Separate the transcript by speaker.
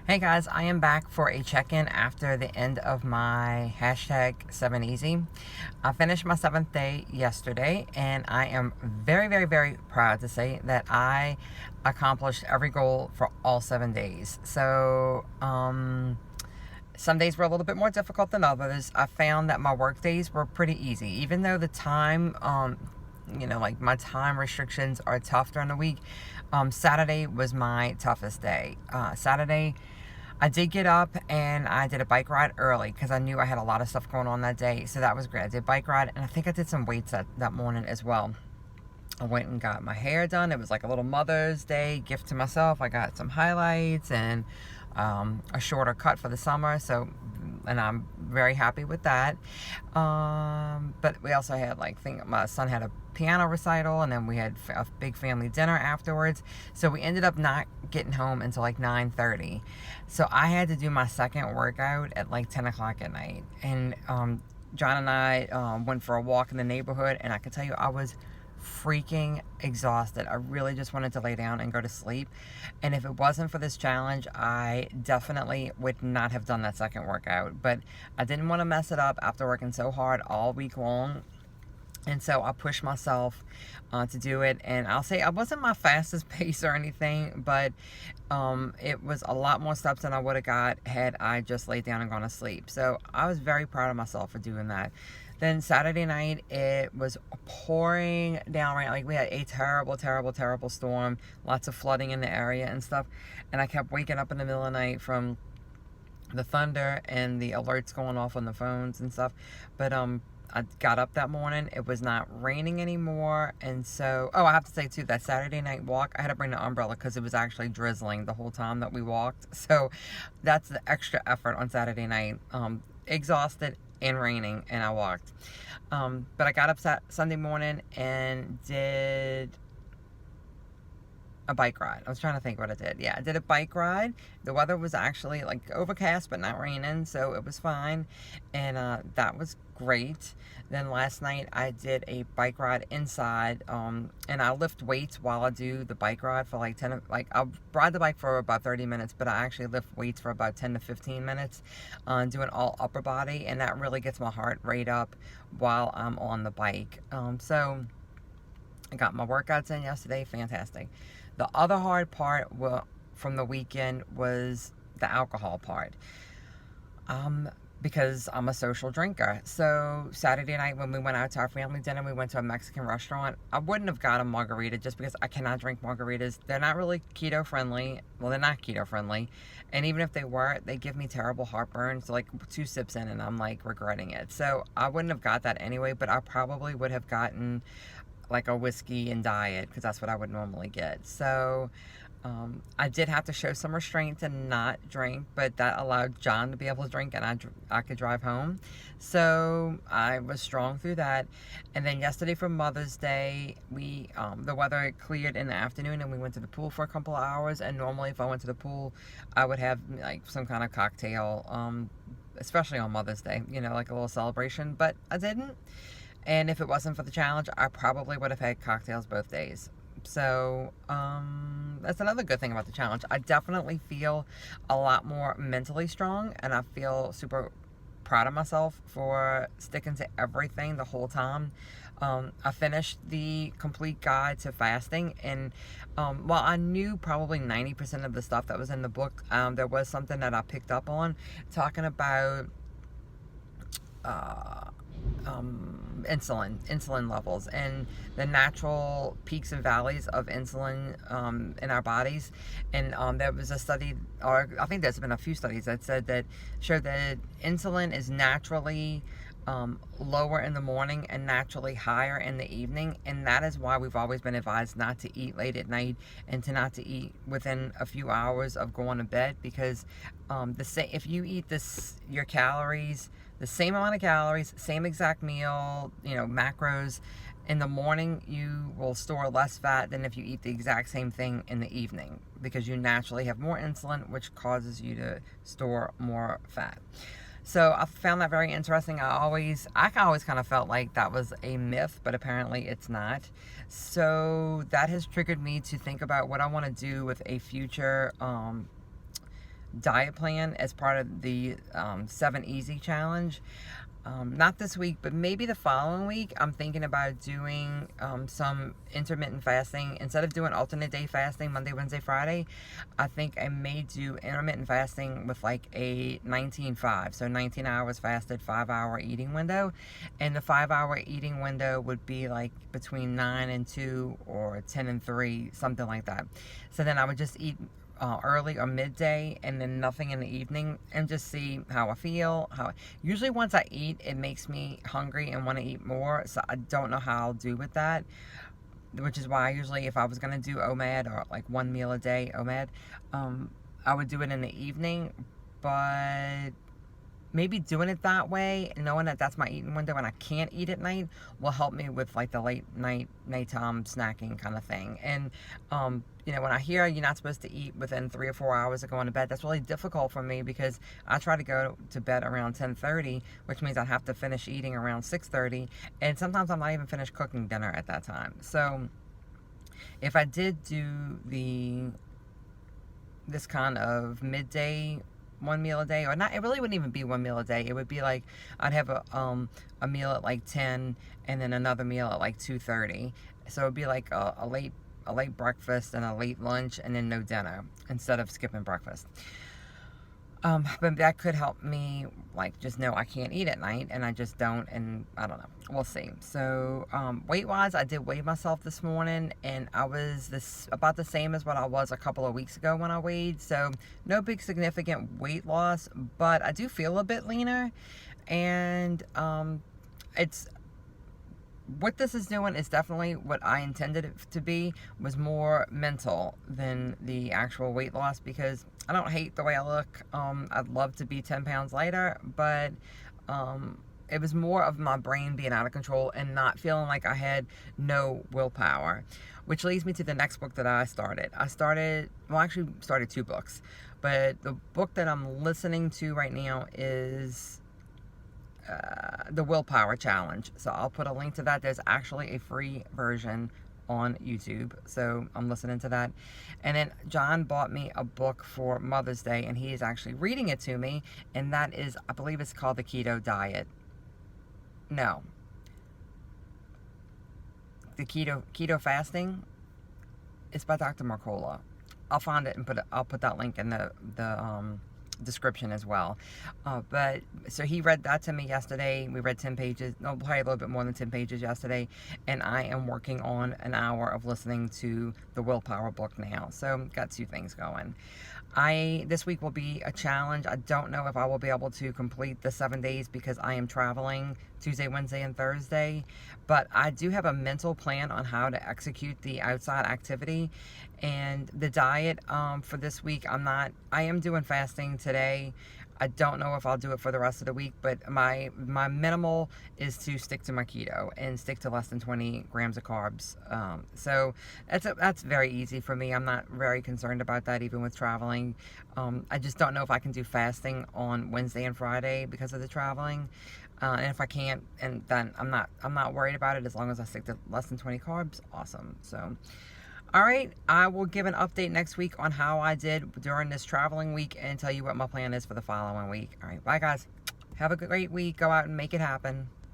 Speaker 1: Hey guys, I am back for a check-in after the end of my hashtag 7easy. I finished my 7th day yesterday, and I am very, very, very proud to say that I accomplished every goal for all 7 days. So, some days were a little bit more difficult than others. I found that my work days were pretty easy, even though the time, like my time restrictions are tough during the week. Saturday was my toughest day. Saturday, I did get up and I did a bike ride early because I knew I had a lot of stuff going on that day. So that was great. I did bike ride, and I think I did some weights that morning as well. I went and got my hair done. It was like a little Mother's Day gift to myself. I got some highlights and a shorter cut for the summer. So, and I'm very happy with that. But we also had my son had a piano recital, and then we had a big family dinner afterwards. So we ended up not getting home until like 9:30. So I had to do my second workout at like 10 o'clock at night. And John and I went for a walk in the neighborhood, and I can tell you I was freaking exhausted. I really just wanted to lay down and go to sleep. And if it wasn't for this challenge, I definitely would not have done that second workout. But I didn't want to mess it up after working so hard all week long. And so I pushed myself to do it. And I'll say I wasn't my fastest pace or anything, but it was a lot more steps than I would have got had I just laid down and gone to sleep. So I was very proud of myself for doing that. Then Saturday night, it was pouring down rain. Like, we had a terrible, terrible, terrible storm. Lots of flooding in the area and stuff. And I kept waking up in the middle of the night from the thunder and the alerts going off on the phones and stuff. But I got up that morning. It was not raining anymore. And so, I have to say too, that Saturday night walk, I had to bring the umbrella because it was actually drizzling the whole time that we walked. So that's the extra effort on Saturday night. Exhausted and raining, and I walked. But I got up Sunday morning and did a bike ride. I was trying to think what I did. Yeah, I did a bike ride. The weather was actually like overcast but not raining, so it was fine, and that was great. Then last night I did a bike ride inside, and I lift weights while I do the bike ride for like I'll ride the bike for about 30 minutes, but I actually lift weights for about 10 to 15 minutes, doing all upper body, and that really gets my heart rate up while I'm on the bike. So I got my workouts in yesterday. Fantastic. The other hard part from the weekend was the alcohol part. Because I'm a social drinker. So Saturday night when we went out to our family dinner, we went to a Mexican restaurant. I wouldn't have got a margarita just because I cannot drink margaritas. They're not really keto friendly. Well, they're not keto friendly. And even if they were, they give me terrible heartburn. So like 2 sips in and I'm like regretting it. So I wouldn't have got that anyway, but I probably would have gotten like a whiskey and diet because that's what I would normally get. So I did have to show some restraint and not drink, but that allowed John to be able to drink, and I could drive home. So I was strong through that. And then yesterday for Mother's Day, we the weather cleared in the afternoon, and we went to the pool for a couple of hours. And normally if I went to the pool, I would have like some kind of cocktail, especially on Mother's Day, like a little celebration, but I didn't. And if it wasn't for the challenge, I probably would have had cocktails both days. So that's another good thing about the challenge. I definitely feel a lot more mentally strong, and I feel super proud of myself for sticking to everything the whole time. I finished the complete guide to fasting, and while I knew probably 90% of the stuff that was in the book, there was something that I picked up on talking about insulin levels and the natural peaks and valleys of insulin in our bodies. And there was a study, or I think there's been a few studies that showed that insulin is naturally lower in the morning and naturally higher in the evening, and that is why we've always been advised not to eat late at night and to not to eat within a few hours of going to bed, because if you eat your calories, the same amount of calories, same exact meal, macros, in the morning, you will store less fat than if you eat the exact same thing in the evening, because you naturally have more insulin, which causes you to store more fat. So I found that very interesting. I always kind of felt like that was a myth, but apparently it's not. So that has triggered me to think about what I want to do with a future diet plan as part of the 7 Easy challenge. Not this week, but maybe the following week. I'm thinking about doing some intermittent fasting. Instead of doing alternate day fasting, Monday, Wednesday, Friday, I think I may do intermittent fasting with like a 19-5. So 19 hours fasted, 5-hour eating window. And the 5-hour eating window would be like between 9 and 2 or 10 and 3, something like that. So then I would just eat early or midday and then nothing in the evening, and just see how I feel. Usually once I eat, it makes me hungry and want to eat more, so I don't know how I'll do with that, which is why usually if I was going to do OMAD, or like 1 meal a day OMAD, I would do it in the evening. But maybe doing it that way, knowing that that's my eating window and I can't eat at night, will help me with like the nighttime snacking kind of thing. And when I hear you're not supposed to eat within 3 or 4 hours of going to bed, that's really difficult for me, because I try to go to bed around 10:30, which means I have to finish eating around 6:30, and sometimes I'm not even finished cooking dinner at that time. So if I did do this kind of midday 1 meal a day, or not, it really wouldn't even be 1 meal a day. It would be like I'd have a meal at like 10, and then another meal at like 2:30. So it'd be like a late breakfast and a late lunch, and then no dinner, instead of skipping breakfast. But that could help me, like, just know I can't eat at night, and I just don't, and I don't know. We'll see. So, weight-wise, I did weigh myself this morning, and I was about the same as what I was a couple of weeks ago when I weighed. So, no big significant weight loss, but I do feel a bit leaner, and it's... what this is doing is definitely what I intended it to be, was more mental than the actual weight loss, because I don't hate the way I look. I'd love to be 10 pounds lighter, but it was more of my brain being out of control and not feeling like I had no willpower, which leads me to the next book that I started. I started 2 books, but the book that I'm listening to right now is the Willpower Challenge. So I'll put a link to that. There's actually a free version on YouTube, so I'm listening to that. And then John bought me a book for Mother's Day, and he is actually reading it to me, and that is, I believe it's called The Keto Diet. No, the keto fasting. It's by Dr. Mercola. I'll find it and I'll put that link in the description as well. But so he read that to me yesterday. We read 10 pages, no, probably a little bit more than 10 pages yesterday, and I am working on an hour of listening to the Willpower book now. So got 2 things going. This week will be a challenge. I don't know if I will be able to complete the 7 days, because I am traveling Tuesday, Wednesday, and Thursday, but I do have a mental plan on how to execute the outside activity. And the diet for this week, I am doing fasting today. I don't know if I'll do it for the rest of the week, but my minimal is to stick to my keto and stick to less than 20 grams of carbs. So that's very easy for me. I'm not very concerned about that, even with traveling. I just don't know if I can do fasting on Wednesday and Friday because of the traveling. And if I can't, and then I'm not worried about it, as long as I stick to less than 20 carbs. Awesome. So, all right, I will give an update next week on how I did during this traveling week, and tell you what my plan is for the following week. All right, bye guys. Have a great week. Go out and make it happen.